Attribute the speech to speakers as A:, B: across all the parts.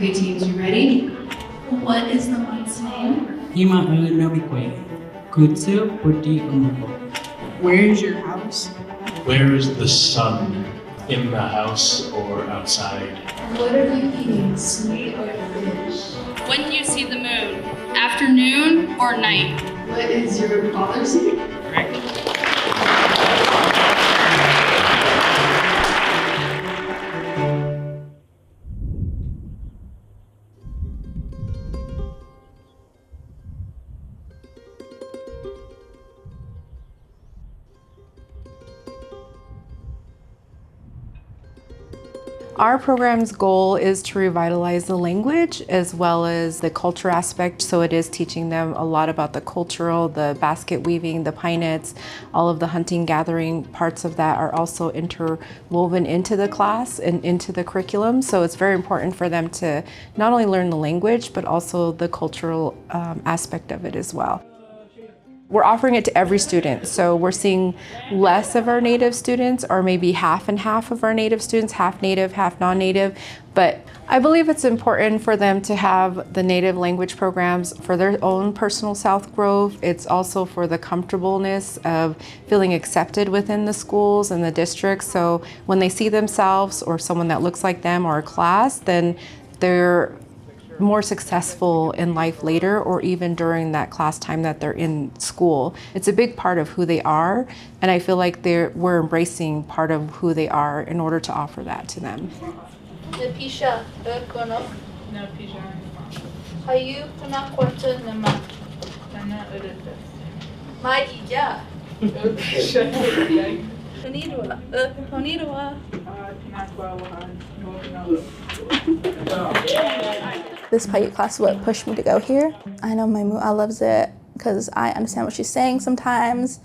A: Okay, teams, you ready? What is the month's name?
B: Where is your house?
C: Where is the sun? In the house or outside?
A: What are you eating, sweet or fish?
D: When do you see the moon? Afternoon or night?
A: What is your father's name?
E: Our program's goal is to revitalize the language as well as the culture aspect. So it is teaching them a lot about the cultural, the basket weaving, the pine nets, all of the hunting, gathering parts of that are also interwoven into the class and into the curriculum. So it's very important for them to not only learn the language, but also the cultural aspect of it as well. We're offering it to every student, so we're seeing less of our Native students, or maybe half and half of our Native students, half Native, half non-Native. But I believe it's important for them to have the Native language programs for their own personal self-growth. It's also for the comfortableness of feeling accepted within the schools and the districts. So when they see themselves or someone that looks like them or a class, then they're more successful in life later or even during that class time that they're in school. It's a big part of who they are, and I feel like we're embracing part of who they are in order to offer that to them.
F: This Paiute class is what pushed me to go here. I know my mu'a loves it because I understand what she's saying sometimes,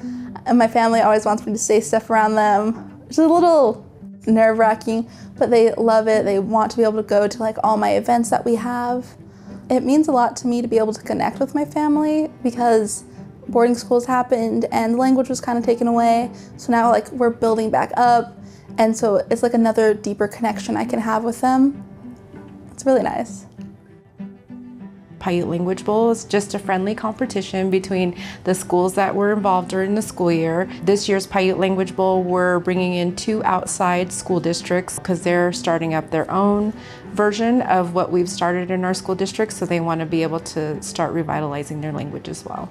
F: and my family always wants me to say stuff around them. It's a little nerve-wracking, but they love it. They want to be able to go to like all my events that we have. It means a lot to me to be able to connect with my family because boarding schools happened and the language was kind of taken away. So now like we're building back up, and so it's like another deeper connection I can have with them. It's really nice.
E: Paiute Language Bowl is just a friendly competition between the schools that were involved during the school year. This year's Paiute Language Bowl, we're bringing in 2 outside school districts because they're starting up their own version of what we've started in our school district, so they want to be able to start revitalizing their language as well.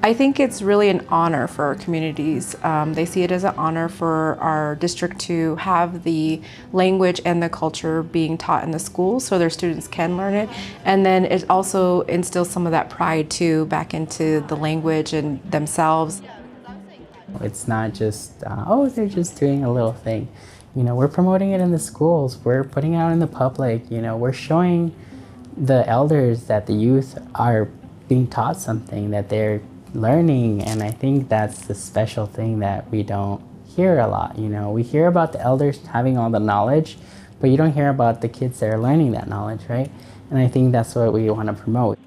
E: I think it's really an honor for our communities. They see it as an honor for our district to have the language and the culture being taught in the schools so their students can learn it. And then it also instills some of that pride too back into the language and themselves.
G: It's not just, oh, they're just doing a little thing. You know, we're promoting it in the schools. We're putting it out in the public. You know, we're showing the elders that the youth are being taught something, that they're learning, and I think that's the special thing that we don't hear a lot. You know, we hear about the elders having all the knowledge, but you don't hear about the kids that are learning that knowledge, right? And I think that's what we want to promote.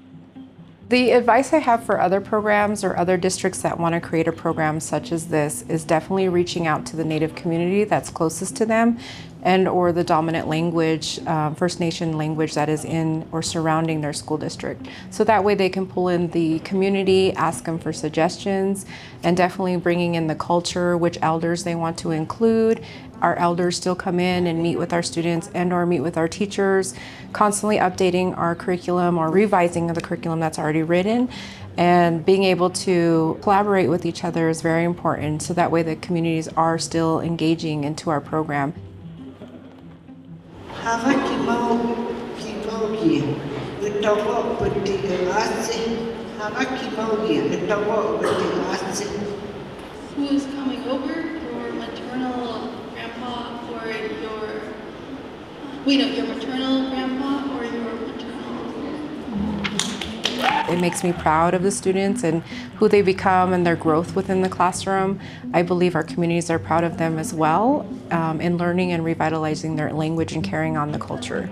E: The advice I have for other programs or other districts that want to create a program such as this is definitely reaching out to the Native community that's closest to them and or the dominant language, First Nation language that is in or surrounding their school district. So that way they can pull in the community, ask them for suggestions, and definitely bringing in the culture, which elders they want to include. Our elders still come in and meet with our students and or meet with our teachers, constantly updating our curriculum or revising the curriculum that's already written. And being able to collaborate with each other is very important, so that way the communities are still engaging into our program.
D: Who is coming over? Your maternal grandpa or your maternal grandpa or your
E: It makes me proud of the students and who they become and their growth within the classroom. I believe our communities are proud of them as well in learning and revitalizing their language and carrying on the culture.